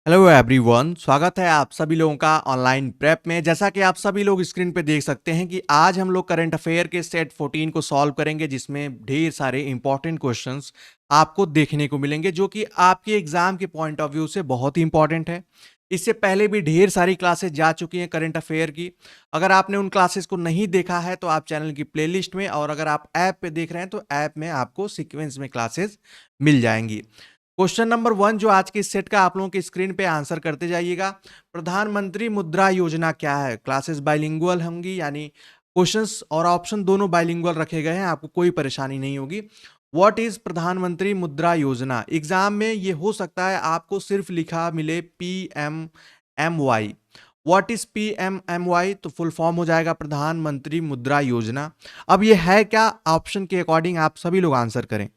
Hello everyone, स्वागत है आप सभी लोगों का ऑनलाइन प्रेप में। जैसा कि आप सभी लोग स्क्रीन पे देख सकते हैं कि आज हम लोग करंट अफेयर के सेट 14 को सॉल्व करेंगे, जिसमें ढेर सारे इंपॉर्टेंट क्वेश्चंस आपको देखने को मिलेंगे जो कि आपके एग्जाम के पॉइंट ऑफ व्यू से बहुत ही इंपॉर्टेंट है। इससे पहले भी ढेर सारी क्लासेस जा चुकी हैं करंट अफेयर की। अगर आपने उन क्लासेस को नहीं देखा है तो आप चैनल की प्लेलिस्ट में, और अगर आप ऐप पे देख रहे हैं तो ऐप में आपको सीक्वेंस में क्लासेस मिल जाएंगी। क्वेश्चन नंबर 1 जो आज के इस सेट का आप लोगों की स्क्रीन पे आंसर करते जाइएगा। प्रधानमंत्री मुद्रा योजना क्या है? क्लासेस बाइलिंगुअल होंगी, यानी क्वेश्चंस और ऑप्शन दोनों बाइलिंगुअल रखे गए हैं, आपको कोई परेशानी नहीं होगी। व्हाट इज प्रधानमंत्री मुद्रा योजना? एग्जाम में ये हो सकता है आपको सिर्फ लिखा मिले PMMY। What is PMMY? तो फुल फॉर्म हो जाएगा प्रधानमंत्री मुद्रा योजना। अब ये है क्या? ऑप्शन के अकॉर्डिंग आप सभी लोग आंसर करें।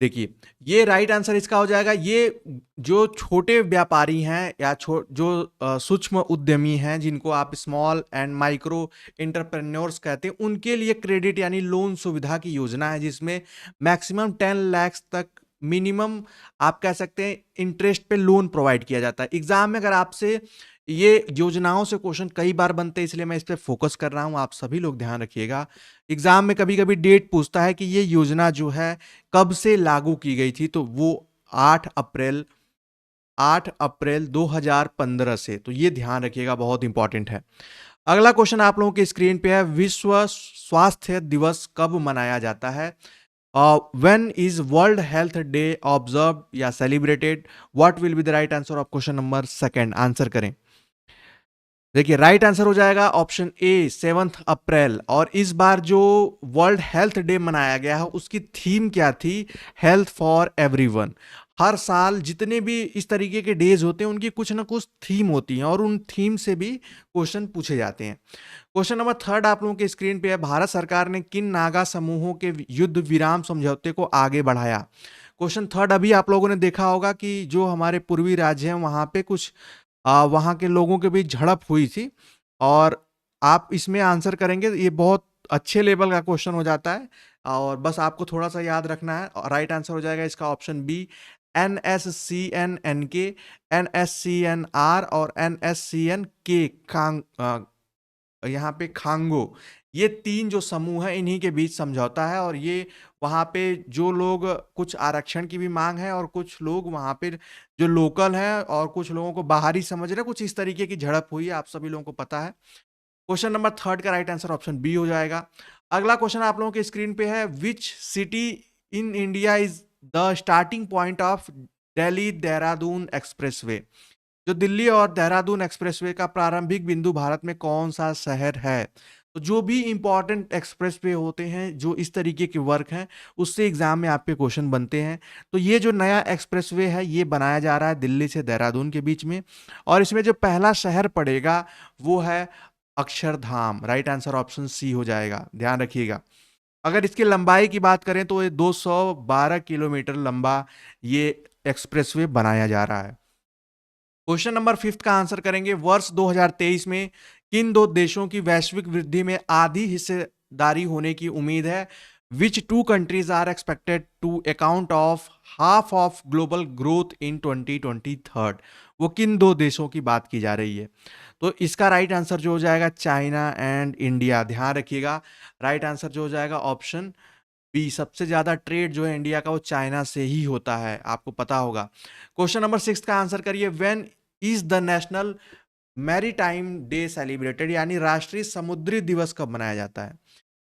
देखिए, ये राइट आंसर इसका हो जाएगा। ये जो छोटे व्यापारी हैं या जो सूक्ष्म उद्यमी हैं, जिनको आप स्मॉल एंड माइक्रो एंटरप्रेन्योर्स कहते हैं, उनके लिए क्रेडिट यानी लोन सुविधा की योजना है, जिसमें मैक्सिमम 10 लाख तक मिनिमम आप कह सकते हैं इंटरेस्ट पे लोन प्रोवाइड किया जाता है। एग्जाम में अगर आपसे ये योजनाओं से क्वेश्चन कई बार बनते हैं, इसलिए मैं इस पर फोकस कर रहा हूं, आप सभी लोग ध्यान रखिएगा। एग्जाम में कभी कभी डेट पूछता है कि ये योजना जो है कब से लागू की गई थी, तो वो 8 अप्रैल 8 अप्रैल 2015 से। तो ये ध्यान रखिएगा, बहुत इंपॉर्टेंट है। अगला क्वेश्चन आप लोगों के स्क्रीन पे है, विश्व स्वास्थ्य दिवस कब मनाया जाता है? When is world health day observe या celebrated? What will be the right answer of question number second? Answer करें। देखिए, राइट आंसर हो जाएगा ऑप्शन ए 7 अप्रैल। और इस बार जो वर्ल्ड हेल्थ डे मनाया गया है उसकी थीम क्या थी? Health for everyone. हर साल जितने भी इस तरीके के डेज होते हैं उनकी कुछ ना कुछ थीम होती है, और उन थीम से भी क्वेश्चन पूछे जाते हैं। क्वेश्चन नंबर थर्ड आप लोगों के स्क्रीन पे है, भारत सरकार ने किन नागा समूहों के युद्ध विराम समझौते को आगे बढ़ाया? क्वेश्चन थर्ड, अभी आप लोगों ने देखा होगा कि जो हमारे पूर्वी राज्य हैं वहां पे कुछ वहाँ के लोगों के बीच झड़प हुई थी, और आप इसमें आंसर करेंगे। ये बहुत अच्छे लेवल का क्वेश्चन हो जाता है, और बस आपको थोड़ा सा याद रखना है। राइट आंसर हो जाएगा इसका ऑप्शन बी, NSCN-N-K, NSCN-R और NSCN-K यहाँ पे खांगो। ये तीन जो समूह है इन्हीं के बीच समझौता है, और ये वहाँ पे जो लोग कुछ आरक्षण की भी मांग है, और कुछ लोग वहाँ पे जो लोकल हैं और कुछ लोगों को बाहरी समझ रहे हैं, कुछ इस तरीके की झड़प हुई है, आप सभी लोगों को पता है। क्वेश्चन नंबर थर्ड का राइट आंसर ऑप्शन बी हो जाएगा। अगला क्वेश्चन आप लोगों के स्क्रीन पे है, which city in India is the starting point of Delhi Dehradun expressway? जो दिल्ली और देहरादून एक्सप्रेसवे का प्रारंभिक बिंदु भारत में कौन सा शहर है? तो जो भी इंपॉर्टेंट एक्सप्रेसवे होते हैं जो इस तरीके के वर्क हैं, उससे एग्जाम में आपके क्वेश्चन बनते हैं। तो ये जो नया एक्सप्रेसवे है ये बनाया जा रहा है दिल्ली से देहरादून के बीच में, और इसमें जो पहला शहर पड़ेगा वो है Akshardham. Right answer option C हो जाएगा, ध्यान रखिएगा। अगर इसकी लंबाई की बात करें तो ये 212 किलोमीटर लंबा ये एक्सप्रेसवे बनाया जा रहा है। क्वेश्चन नंबर फिफ्थ का आंसर करेंगे, वर्ष 2023 में किन दो देशों की वैश्विक वृद्धि में आधी हिस्सेदारी होने की उम्मीद है? Which two countries are expected to account of half of global growth in 2023? वो किन दो देशों की बात की जा रही है? तो इसका राइट आंसर जो हो जाएगा चाइना एंड इंडिया। ध्यान रखिएगा, राइट आंसर जो हो जाएगा ऑप्शन बी। सबसे ज्यादा ट्रेड जो है इंडिया का वो चाइना से ही होता है, आपको पता होगा। क्वेश्चन नंबर सिक्स का आंसर करिए, when is the national maritime day celebrated? यानी राष्ट्रीय समुद्री दिवस कब मनाया जाता है?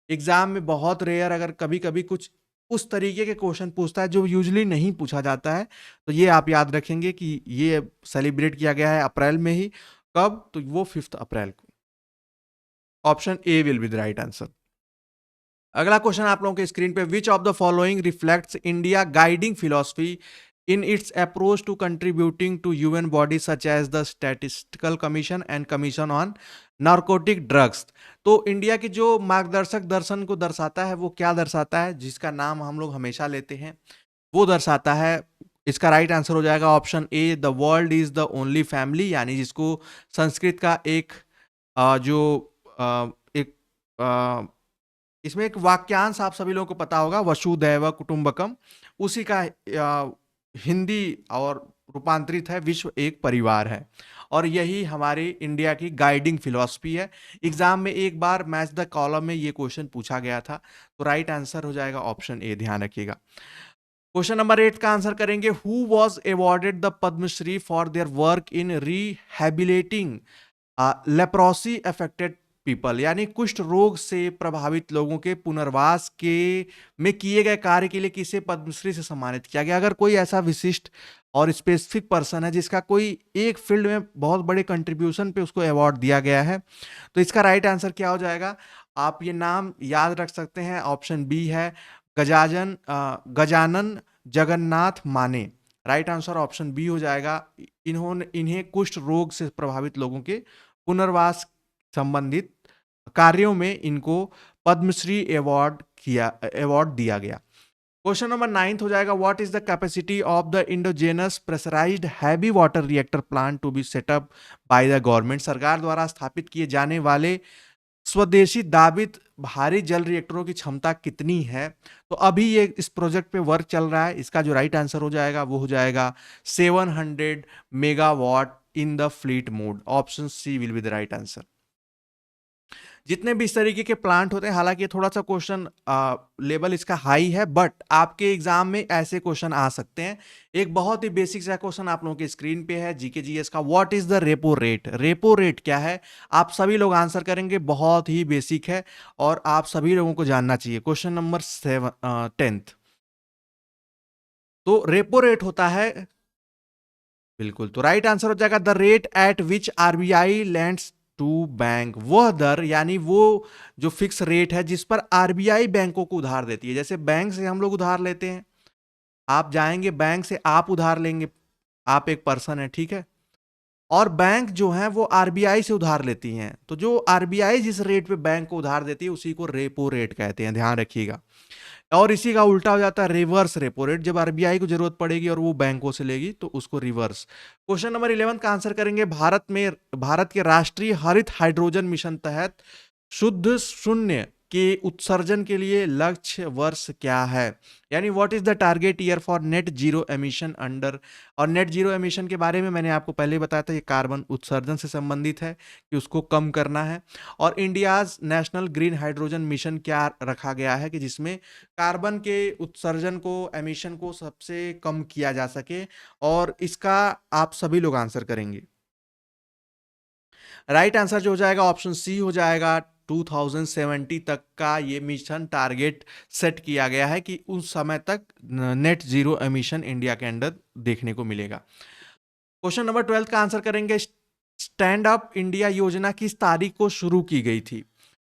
एग्जाम में बहुत रेयर, अगर कभी कभी कुछ उस तरीके के क्वेश्चन पूछता है जो यूजली नहीं पूछा जाता है, तो ये आप याद रखेंगे कि ये सेलिब्रेट किया गया है अप्रैल में ही। कब? तो वो 5 अप्रैल को। Option A will be the right answer. अगला क्वेश्चन आप लोगों के स्क्रीन पे, which of the following reflects India guiding philosophy in its approach to contributing to UN body such as the statistical commission and commission on narcotic drugs? तो India की जो मार्गदर्शक दर्शन को दर्शाता है वो क्या दर्शाता है, जिसका नाम हम लोग हमेशा लेते हैं, वो दर्शाता है। इसका राइट आंसर हो जाएगा option A, the world is the only family. यानी जिसको संस्कृत का एक जो एक इसमें एक वाक्यांश आप सभी लोगों को पता होगा, वसुदैव कुटुंबकम। उसी का हिंदी और रूपांतरित है विश्व एक परिवार है। और यही हमारे इंडिया की गाइडिंग फिलॉसफी है। एग्जाम में एक बार मैच द कॉलम में ये क्वेश्चन पूछा गया था, तो राइट आंसर हो जाएगा ऑप्शन ए, ध्यान रखिएगा। क्वेश्चन नंबर 8 का आंसर करेंगे, who was awarded the Padma Shri for their work in rehabilitating leprosy affected people, यानी कुष्ठ रोग से प्रभावित लोगों के पुनर्वास के में किए गए कार्य के लिए किसे पद्मश्री से सम्मानित किया गया। अगर कोई ऐसा विशिष्ट और स्पेसिफिक पर्सन है जिसका कोई एक फील्ड में बहुत बड़े कंट्रीब्यूशन पे उसको अवार्ड दिया गया है, तो इसका राइट आंसर क्या हो जाएगा। आप ये नाम याद रख सकते हैं, ऑप्शन बी है गजानन जगन्नाथ माने। राइट आंसर ऑप्शन बी हो जाएगा। इन्हें कुष्ठ रोग से प्रभावित लोगों के पुनर्वास संबंधित कार्यों में इनको पद्मश्री अवार्ड दिया गया। क्वेश्चन नंबर 9 हो जाएगा, what is the capacity of the indigenous pressurised heavy water reactor plant to be set up by the government. सरकार द्वारा स्थापित किए जाने वाले स्वदेशी दाबित भारी जल रिएक्टरों की क्षमता कितनी है। तो अभी ये इस प्रोजेक्ट पे वर्क चल रहा है। इसका जो राइट आंसर हो जाएगा वो हो जाएगा 700 megawatt in the fleet mode. Option C will be the right answer. जितने भी इस तरीके के प्लांट होते हैं, हालांकि थोड़ा सा क्वेश्चन लेवल इसका हाई है, बट आपके एग्जाम में ऐसे क्वेश्चन आ सकते हैं। एक बहुत ही बेसिक सा क्वेश्चन आप लोगों की स्क्रीन पे है जीके जीएस का, what is the repo rate. Repo rate क्या है, आप सभी लोग आंसर करेंगे, बहुत ही बेसिक है और आप सभी लोगों को जानना चाहिए। Question number 10th। तो रेपो रेट होता है, बिल्कुल, तो राइट आंसर हो जाएगा the rate at which RBI lends to bank. वह दर, यानी वो जो फिक्स रेट है जिस पर आरबीआई बैंकों को उधार देती है। जैसे बैंक से हम लोग उधार लेते हैं, आप जाएंगे बैंक से, आप उधार लेंगे, आप एक पर्सन है, ठीक है, और बैंक जो है वो आरबीआई से उधार लेती हैं। तो जो आरबीआई जिस रेट पे बैंक को उधार देती है उसी को रेपो रेट कहते हैं, ध्यान रखिएगा। और इसी का उल्टा हो जाता है रिवर्स रेपो रेट, जब आरबीआई को जरूरत पड़ेगी और वो बैंकों से लेगी तो उसको रिवर्स। क्वेश्चन नंबर 11 का आंसर करेंगे, भारत के राष्ट्रीय हरित हाइड्रोजन मिशन तहत शुद्ध शून्य के उत्सर्जन के लिए लक्ष्य वर्ष क्या है। यानी what is the target year for net zero emission under. और नेट जीरो एमिशन के बारे में मैंने आपको पहले बताया था, ये कार्बन उत्सर्जन से संबंधित है कि उसको कम करना है। और India's national green hydrogen mission क्या रखा गया है कि जिसमें कार्बन के उत्सर्जन को, एमिशन को सबसे कम किया जा सके। और इसका आप सभी लोग आंसर करेंगे। राइट आंसर जो हो जाएगा ऑप्शन सी हो जाएगा। 2070 तक का ये मिशन टारगेट सेट किया गया है कि उस समय तक नेट जीरो एमिशन इंडिया के अंदर देखने को मिलेगा। क्वेश्चन नंबर 12 का आंसर करेंगे, स्टैंड अप इंडिया योजना किस तारीख को शुरू की गई थी।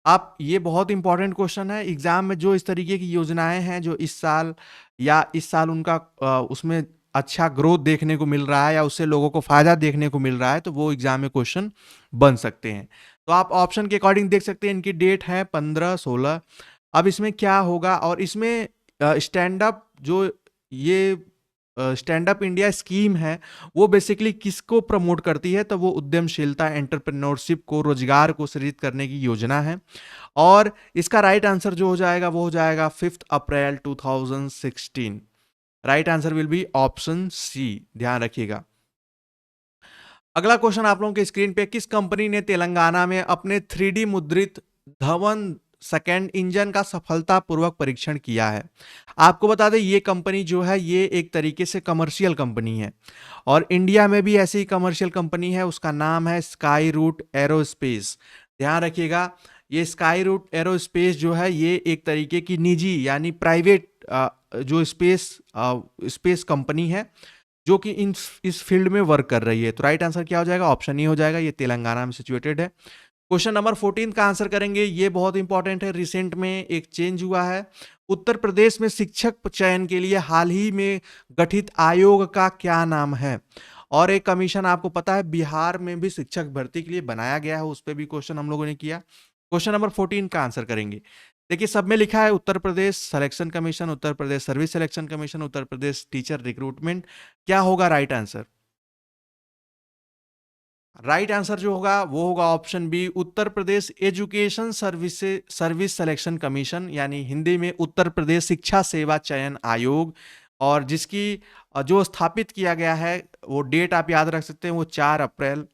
आप, ये बहुत इंपॉर्टेंट क्वेश्चन है। एग्जाम में जो इस तरीके की योजनाएं हैं जो इस साल उनका उसमें अच्छा ग्रोथ देखने को मिल रहा है या उससे लोगों को फायदा देखने को मिल रहा है, तो वो एग्जाम में क्वेश्चन बन सकते हैं। तो आप ऑप्शन के अकॉर्डिंग देख सकते हैं, इनकी डेट है 15-16। अब इसमें क्या होगा, और इसमें स्टैंड अप जो ये स्टैंड अप इंडिया स्कीम है वो बेसिकली किसको प्रमोट करती है, तो वो उद्यमशीलता, एंटरप्रेन्योरशिप को, रोजगार को सृजित करने की योजना है। और इसका राइट आंसर जो हो जाएगा वो हो जाएगा 5 अप्रैल 2016। Right answer will be option C, ध्यान रखिएगा। अगला क्वेश्चन आप लोगों के स्क्रीन पे, किस कंपनी ने तेलंगाना में अपने 3D मुद्रित धवन सेकेंड इंजन का सफलतापूर्वक परीक्षण किया है। आपको बता दें ये कंपनी जो है ये एक तरीके से कमर्शियल कंपनी है और इंडिया में भी ऐसी कमर्शियल कंपनी है, उसका नाम है स्काई रूट एरोस्पेस। ध्यान रखिएगा, ये स्काई रूट एरोस्पेस जो है ये एक तरीके की निजी यानी प्राइवेट जो स्पेस कंपनी है जो कि इस फील्ड में वर्क कर रही है। तो राइट आंसर क्या हो जाएगा, ऑप्शन ई हो जाएगा, ये तेलंगाना में सिचुएटेड है। क्वेश्चन नंबर 14 का आंसर करेंगे, ये बहुत इंपॉर्टेंट है। रिसेंट में एक चेंज हुआ है, उत्तर प्रदेश में शिक्षक चयन के लिए हाल ही में गठित आयोग का क्या नाम है। और एक कमीशन आपको पता है बिहार में भी शिक्षक भर्ती के लिए बनाया गया है, उस पर भी क्वेश्चन हम लोगों ने किया। क्वेश्चन नंबर 14 का आंसर करेंगे, देखिए सब में लिखा है Uttar Pradesh selection commission, Uttar Pradesh service selection commission, Uttar Pradesh teacher recruitment. क्या होगा राइट आंसर? राइट आंसर जो होगा वो होगा option B, Uttar Pradesh education service selection commission, यानी हिंदी में उत्तर प्रदेश शिक्षा सेवा चयन आयोग। और जिसकी जो स्थापित किया गया है, वो डेट आप याद रख सकते हैं, वो 4 अप्रैल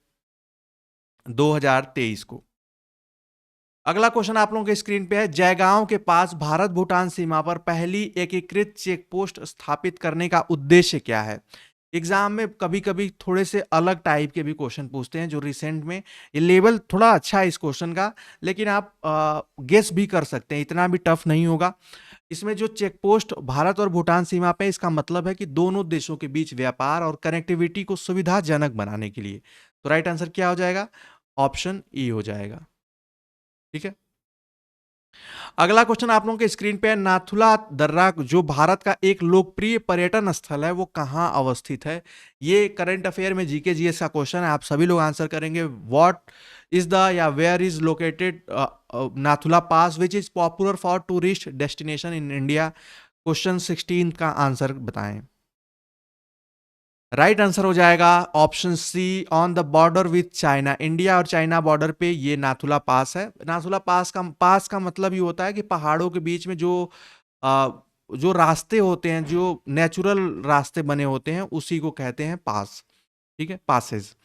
2023 को। अगला क्वेश्चन आप लोगों के स्क्रीन पे है, जयगांव के पास भारत भूटान सीमा पर पहली एकीकृत चेक पोस्ट स्थापित करने का उद्देश्य क्या है? एग्जाम में कभी कभी थोड़े से अलग टाइप के भी क्वेश्चन पूछते हैं, जो रिसेंट में ये लेवल थोड़ा अच्छा है इस क्वेश्चन का, लेकिन आप गेस भी कर सकते हैं, इतना भी टफ नहीं होगा। इसमें जो चेक पोस्ट भारत और भूटान सीमा पे, इसका मतलब है कि दोनों देशों के बीच व्यापार और कनेक्टिविटी को सुविधाजनक बनाने के लिए। तो राइट आंसर क्या हो जाएगा? ऑप्शन ई हो जाएगा। ठीक है। अगला क्वेश्चन आप लोगों के स्क्रीन पे है, नाथुला दर्रा जो भारत का एक लोकप्रिय पर्यटन स्थल है, वो कहाँ अवस्थित है? ये करंट अफेयर में जीके जीएस का क्वेश्चन है, आप सभी लोग आंसर करेंगे। व्हाट इज द या where is located Nathula pass which is popular for tourist destination in India? Question 16 का आंसर बताएं। राइट आंसर हो जाएगा option C, on the border with China. India और चाइना बॉर्डर पे ये नाथुला पास है। नाथुला पास का मतलब ये होता है कि पहाड़ों के बीच में आ, जो रास्ते होते हैं, जो नेचुरल रास्ते बने होते हैं, उसी को कहते हैं पास। ठीक है, पासेज।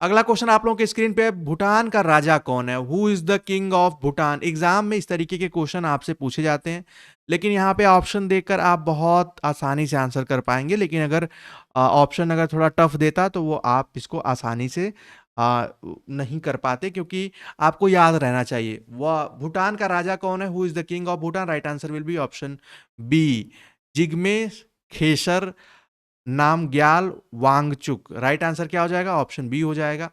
अगला क्वेश्चन आप लोगों के स्क्रीन पे है, भूटान का राजा कौन है? Who is the king of Bhutan? Exam में इस तरीके के क्वेश्चन आपसे पूछे जाते हैं, लेकिन यहाँ पे ऑप्शन देखकर आप बहुत आसानी से आंसर कर पाएंगे। लेकिन अगर ऑप्शन अगर थोड़ा टफ देता तो वो आप इसको आसानी से नहीं कर पाते, क्योंकि आपको याद रहना चाहिए वह भूटान का राजा कौन है। Who is the king of Bhutan? Right answer will be option B, Jigme Khesar Namgyel Wangchuck. Right answer क्या हो जाएगा? ऑप्शन बी हो जाएगा।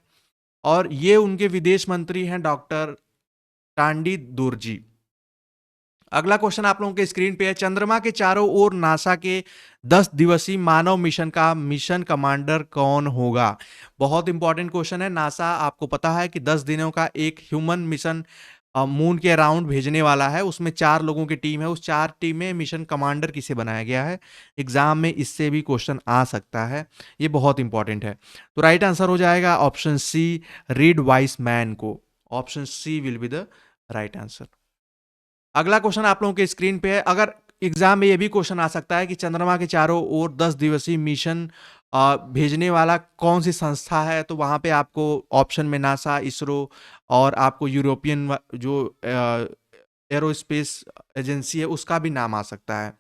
और ये उनके विदेश मंत्री हैं डॉक्टर टांडी दुर्जी। अगला क्वेश्चन आप लोगों के स्क्रीन पे है, चंद्रमा के चारों ओर नासा के 10 दिवसीय मानव मिशन का मिशन कमांडर कौन होगा? बहुत इंपॉर्टेंट क्वेश्चन है। नासा आपको पता है कि 10 दिनों का एक ह्यूमन मिशन मून के अराउंड भेजने वाला है। उसमें 4 लोगों की टीम है, उस 4 टीम में मिशन कमांडर किसे बनाया गया है? एग्जाम में इससे भी क्वेश्चन आ सकता है, ये बहुत इंपॉर्टेंट है। तो राइट आंसर हो जाएगा option C, Reid Wiseman को। Option C will be the right answer. अगला क्वेश्चन आप लोगों के स्क्रीन पे है, अगर एग्जाम में ये भी क्वेश्चन आ सकता है कि चंद्रमा के चारों ओर 10 दिवसीय मिशन भेजने वाला कौन सी संस्था है, तो वहां पे आपको ऑप्शन में नासा, इसरो और आपको यूरोपियन जो एरोस्पेस एजेंसी है उसका भी नाम आ सकता है।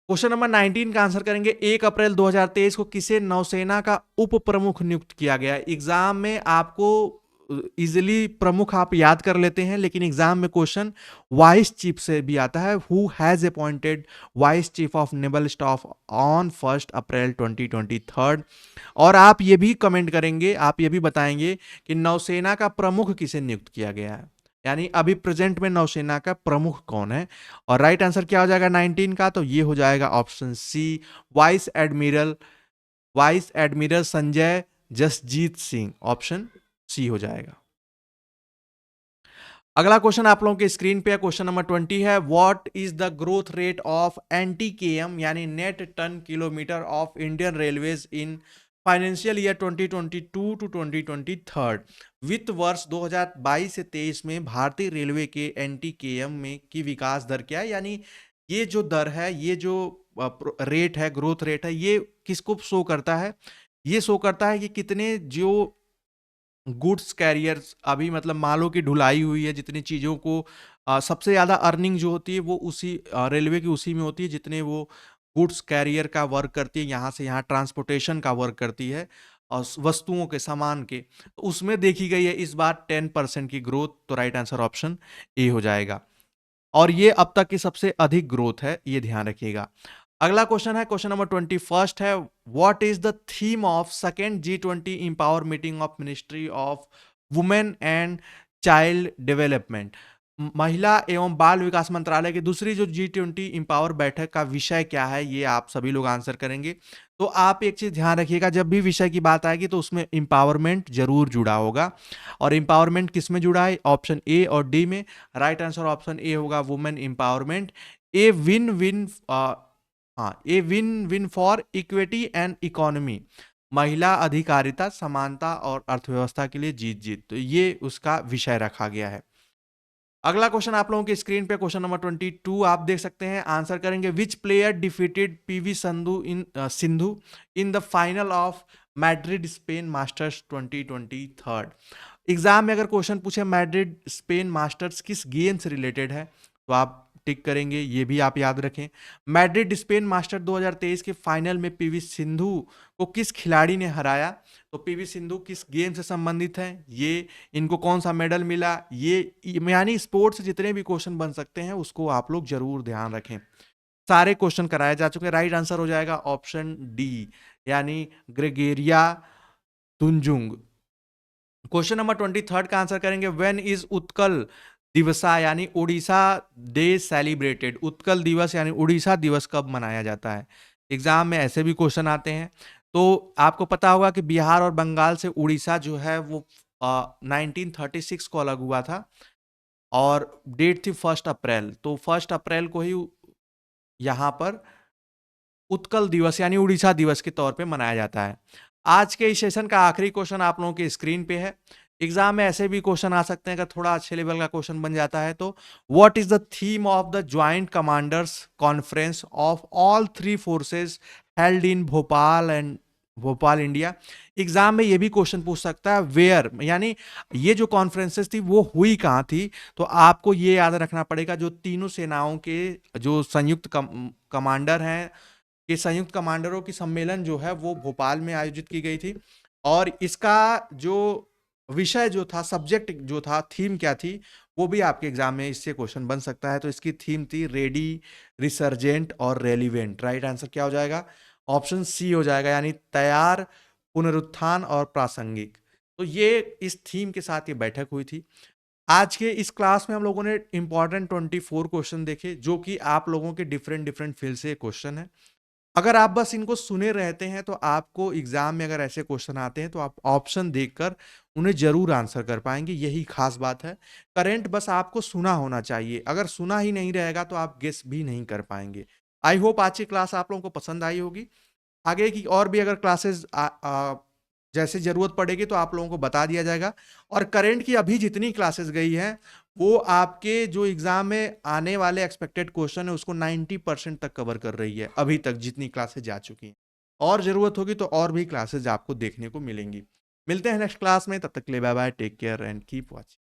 क्वेश्चन नंबर 19 का आंसर करेंगे, 1 अप्रैल 2023 को किसे नौसेना का उप प्रमुख नियुक्त किया गया? एग्जाम में आपको इजिली प्रमुख आप याद कर लेते हैं, लेकिन एग्जाम में क्वेश्चन वाइस चीफ से भी आता है। Who has appointed vice chief of naval staff on 1 अप्रैल 2023? और आप ये भी कमेंट करेंगे, आप ये भी बताएंगे कि नौसेना का प्रमुख किसे नियुक्त किया गया है, यानी अभी प्रेजेंट में नौसेना का प्रमुख कौन है। और राइट आंसर क्या हो जाएगा 19 का? तो ये हो जाएगा option C, vice admiral Sanjay Jasjit Singh. Option C हो जाएगा। अगला क्वेश्चन आप लोगों के स्क्रीन पे है, क्वेश्चन नंबर 20 है, what is the growth rate of NTKM यानी net ton kilometre of Indian railways in financial year 2022 to 2023? वित्त वर्ष 2022 से 23 में भारतीय रेलवे के एनटीकेएम में की विकास दर क्या है? यानी ये जो दर है, ये जो रेट है, ग्रोथ रेट है, ये किसको शो करता है? ये शो करता है कि कितने जो गुड्स कैरियर्स अभी मतलब मालों की ढुलाई हुई है, जितनी चीज़ों को सबसे ज़्यादा अर्निंग जो होती है वो उसी रेलवे की उसी में होती है, जितने वो गुड्स कैरियर का वर्क करती है, यहाँ से यहाँ ट्रांसपोर्टेशन का वर्क करती है और वस्तुओं के, सामान के, तो उसमें देखी गई है इस बार 10% की ग्रोथ। तो राइट आंसर ऑप्शन ए हो जाएगा, और ये अब तक की सबसे अधिक ग्रोथ है, ये ध्यान रखिएगा। अगला क्वेश्चन है, क्वेश्चन नंबर 21 है, what is the theme of second G20 empower meeting of ministry of women and child development? महिला एवं बाल विकास मंत्रालय की दूसरी जो G20 इंपावर बैठक का विषय क्या है, ये आप सभी लोग आंसर करेंगे। तो आप एक चीज ध्यान रखिएगा, जब भी विषय की बात आएगी तो उसमें इंपावरमेंट जरूर जुड़ा होगा। और इंपावरमेंट किस में जुड़ा है? ऑप्शन ए और डी में। राइट आंसर ऑप्शन ए होगा, women empowerment. A win win हाँ, a win win for equity and economy, महिला अधिकारिता, समानता और अर्थव्यवस्था के लिए जीत जीत, तो ये उसका विषय रखा गया है। अगला क्वेश्चन आप लोगों के स्क्रीन पे क्वेश्चन नंबर 22 आप देख सकते हैं, आंसर करेंगे विच player defeated PV Sindhu in the final of Madrid Spain masters 2023। Exam में अगर क्वेश्चन पूछे मैड्रिड स्पेन मास्टर्स किस गेम से रिलेटेड है तो आप टिक करेंगे, ये भी आप याद रखें। मैड्रिड स्पेन मास्टर 2023 के फाइनल में पीवी सिंधु को किस खिलाड़ी ने हराया, तो पीवी सिंधु किस गेम से संबंधित है, ये इनको कौन सा मेडल मिला, ये यानी स्पोर्ट्स से जितने भी क्वेश्चन बन सकते हैं उसको आप लोग जरूर ध्यान रखें। सारे क्वेश्चन कराए जा चुके हैं। राइट आंसर हो जाएगा ऑप्शन डी यानी ग्रेगेरिया तुंजुंग। क्वेश्चन नंबर 23 का आंसर करेंगे व्हेन इज उत्कल दिवसा यानी उड़ीसा डे सेलिब्रेटेड, उत्कल दिवस यानी उड़ीसा दिवस कब मनाया जाता है। एग्जाम में ऐसे भी क्वेश्चन आते हैं। तो आपको पता होगा कि बिहार और बंगाल से उड़ीसा जो है वो 1936 को अलग हुआ था और डेट थी 1 अप्रैल, तो 1 अप्रैल को ही यहाँ पर उत्कल दिवस यानी उड़ीसा दिवस के तौर पे मनाया जाता है। आज के इस सेशन का आखिरी क्वेश्चन आप लोगों के स्क्रीन पे है। एग्जाम में ऐसे भी क्वेश्चन आ सकते हैं, अगर थोड़ा अच्छे लेवल का क्वेश्चन बन जाता है तो what is the theme of the joint commanders conference of all 3 forces held in Bhopal and Bhopal India. Exam में ये भी क्वेश्चन पूछ सकता है वेयर, यानी ये जो कॉन्फ्रेंसेस थी वो हुई कहाँ थी, तो आपको ये याद रखना पड़ेगा जो तीनों सेनाओं के जो संयुक्त कमांडर हैं, ये संयुक्त कमांडरों की सम्मेलन जो है वो भोपाल में आयोजित की गई थी। और इसका जो विषय जो था, सब्जेक्ट जो था, थीम क्या थी, वो भी आपके एग्जाम में इससे क्वेश्चन बन सकता है। तो इसकी थीम थी रेडी, रिसर्जेंट और रेलिवेंट। राइट आंसर क्या हो जाएगा, ऑप्शन सी हो जाएगा, यानी तैयार, पुनरुत्थान और प्रासंगिक। तो ये इस थीम के साथ ये बैठक हुई थी। आज के इस क्लास में हम लोगों ने इंपॉर्टेंट 24 क्वेश्चन देखे जो कि आप लोगों के डिफरेंट डिफरेंट फील्ड से क्वेश्चन है। अगर आप बस इनको सुने रहते हैं तो आपको एग्जाम में अगर ऐसे क्वेश्चन आते हैं तो आप ऑप्शन देखकर उन्हें जरूर आंसर कर पाएंगे, यही खास बात है। करंट बस आपको सुना होना चाहिए, अगर सुना ही नहीं रहेगा तो आप गेस भी नहीं कर पाएंगे। आई होप आज की क्लास आप लोगों को पसंद आई होगी। आगे की और भी अगर क्लासेस जैसे जरूरत पड़ेगी तो आप लोगों को बता दिया जाएगा। और करंट की अभी जितनी क्लासेस गई हैं वो आपके जो एग्जाम में आने वाले एक्सपेक्टेड क्वेश्चन है उसको 90% तक कवर कर रही है, अभी तक जितनी क्लासेस जा चुकी हैं। और जरूरत होगी तो और भी क्लासेस आपको देखने को मिलेंगी। मिलते हैं नेक्स्ट क्लास में, तब तक के लिए bye bye, take care and keep watching.